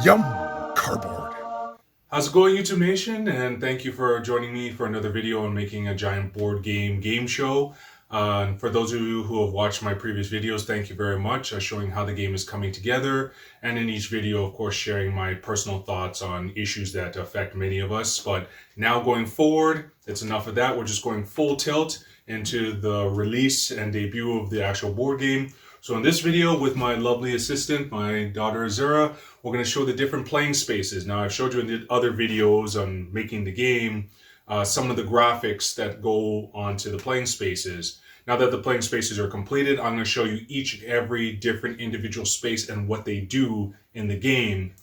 Yum! Cardboard. How's it going, YouTube Nation? And thank you for joining me for another video on making a giant board game show. And for those of you who have watched my previous videos, thank you very much, showing how the game is coming together. And in each video, of course, sharing my personal thoughts on issues that affect many of us. But now going forward, it's enough of that. We're just going full tilt into the release and debut of the actual board game. So in this video with my lovely assistant, my daughter Azura, we're going to show the different playing spaces. Now I've showed you in the other videos on making the game, some of the graphics that go onto the playing spaces. Now that the playing spaces are completed, I'm going to show you each and every different individual space and what they do in the game.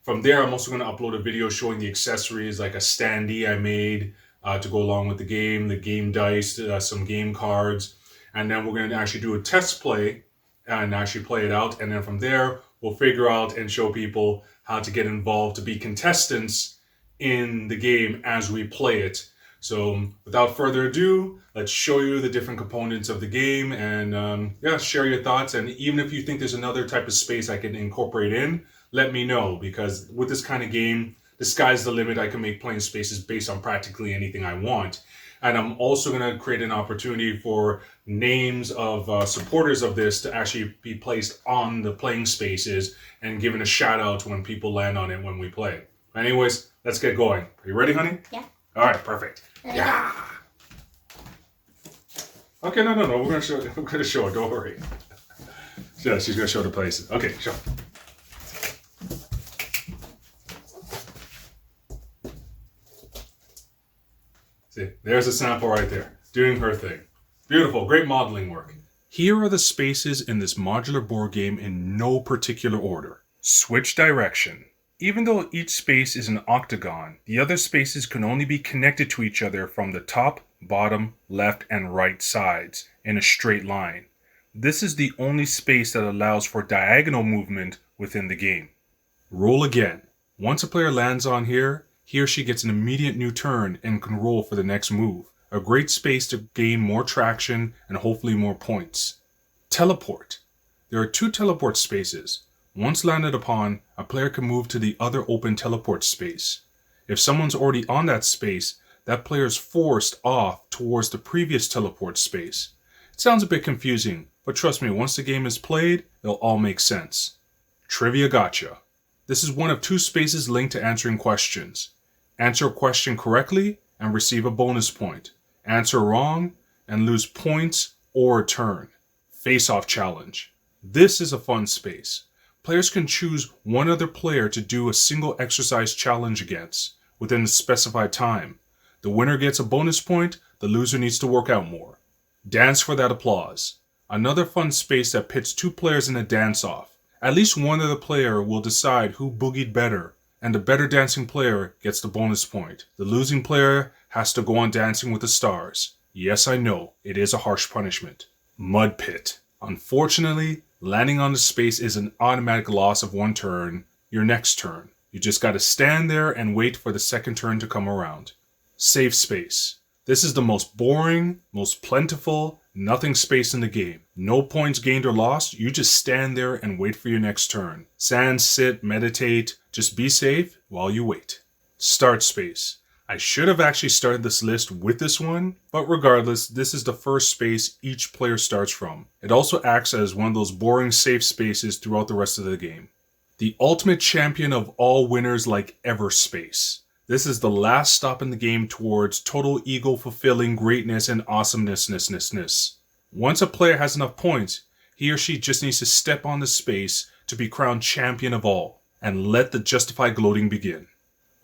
From there, I'm also going to upload a video showing the accessories like a standee I made to go along with the game dice, some game cards, and then we're going to actually do a test play and actually play it out. And then from there, we'll figure out and show people how to get involved to be contestants in the game as we play it. So without further ado, let's show you the different components of the game and yeah, share your thoughts. And even if you think there's another type of space I can incorporate in, let me know, because with this kind of game, the sky's the limit. I can make playing spaces based on practically anything I want. And I'm also going to create an opportunity for names of supporters of this to actually be placed on the playing spaces and given a shout out when people land on it when we play. Anyways, let's get going. Are you ready, honey? Yeah. All right, perfect. Yeah. Okay, no. We're gonna show. We're gonna show it. Don't worry. Yeah, she's gonna show the places. Okay, show. See, there's a sample right there, doing her thing. Beautiful, great modeling work. Here are the spaces in this modular board game in no particular order. Switch direction. Even though each space is an octagon, the other spaces can only be connected to each other from the top, bottom, left, and right sides in a straight line. This is the only space that allows for diagonal movement within the game. Roll again. Once a player lands on here, he or she gets an immediate new turn and can roll for the next move. A great space to gain more traction and hopefully more points. Teleport. There are two teleport spaces. Once landed upon, a player can move to the other open teleport space. If someone's already on that space, that player is forced off towards the previous teleport space. It sounds a bit confusing, but trust me, once the game is played, it'll all make sense. Trivia Gotcha. This is one of two spaces linked to answering questions. Answer a question correctly and receive a bonus point. Answer wrong and lose points or a turn. Face-off challenge. This is a fun space. Players can choose one other player to do a single exercise challenge against within the specified time. The winner gets a bonus point, the loser needs to work out more. Dance for that applause. Another fun space that pits two players in a dance-off. At least one of the player will decide who boogied better, and the better dancing player gets the bonus point. The losing player has to go on Dancing with the Stars. Yes, I know, it is a harsh punishment. Mud pit. Unfortunately, landing on the space is an automatic loss of one turn, your next turn. You just gotta stand there and wait for the second turn to come around. Safe space. This is the most boring, most plentiful, nothing space in the game. No points gained or lost, you just stand there and wait for your next turn. Stand, sit, meditate, just be safe while you wait. Start space. I should have actually started this list with this one, but regardless, this is the first space each player starts from. It also acts as one of those boring safe spaces throughout the rest of the game. The ultimate champion of all winners like ever space. This is the last stop in the game towards total ego-fulfilling greatness and awesomeness. Once a player has enough points, he or she just needs to step on the space to be crowned champion of all, and let the justified gloating begin.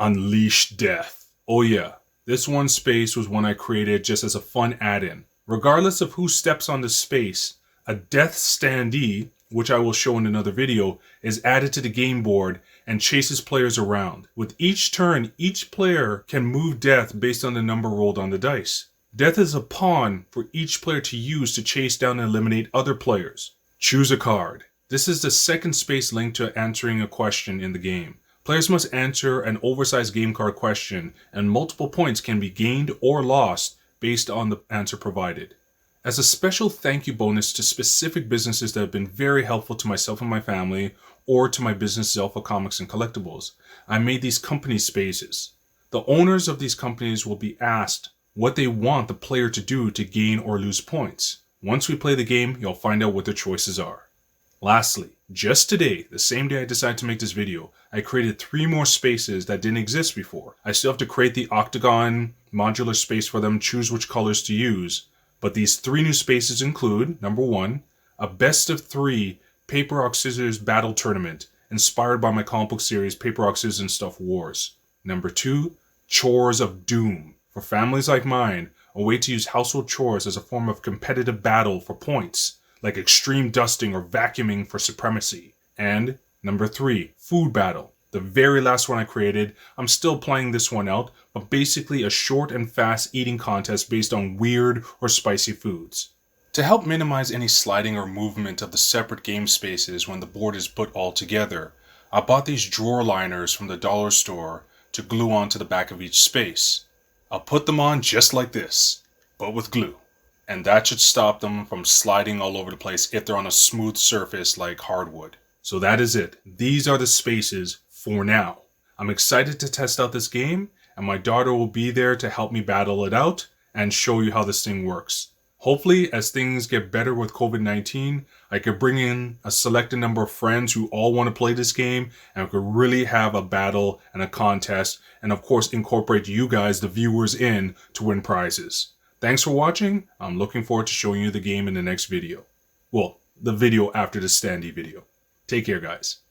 Unleash death. Oh yeah, this one space was one I created just as a fun add-in. Regardless of who steps on the space, a death standee, which I will show in another video, is added to the game board and chases players around. With each turn, each player can move death based on the number rolled on the dice. Death is a pawn for each player to use to chase down and eliminate other players. Choose a card. This is the second space linked to answering a question in the game. Players must answer an oversized game card question, and multiple points can be gained or lost based on the answer provided. As a special thank you bonus to specific businesses that have been very helpful to myself and my family, or to my business Zelfa Comics and Collectibles, I made these company spaces. The owners of these companies will be asked what they want the player to do to gain or lose points. Once we play the game, you'll find out what their choices are. Lastly, just today, the same day I decided to make this video, I created 3 more spaces that didn't exist before. I still have to create the octagon modular space for them, choose which colors to use. But these 3 new spaces include, number 1, a best of 3 paper, rock, scissors battle tournament inspired by my comic book series Paper, Rock, Scissors and Stuff Wars. Number 2, chores of doom. For families like mine, a way to use household chores as a form of competitive battle for points, like extreme dusting or vacuuming for supremacy. And number 3, food battle. The very last one I created, I'm still playing this one out, but basically a short and fast eating contest based on weird or spicy foods. To help minimize any sliding or movement of the separate game spaces when the board is put all together, I bought these drawer liners from the dollar store to glue onto the back of each space. I'll put them on just like this, but with glue. And that should stop them from sliding all over the place if they're on a smooth surface like hardwood. So that is it. These are the spaces for now. I'm excited to test out this game, and my daughter will be there to help me battle it out and show you how this thing works. Hopefully, as things get better with COVID-19, I could bring in a selected number of friends who all want to play this game, and we could really have a battle and a contest, and of course incorporate you guys, the viewers, in to win prizes. Thanks for watching. I'm looking forward to showing you the game in the next video. Well, the video after the standee video. Take care, guys.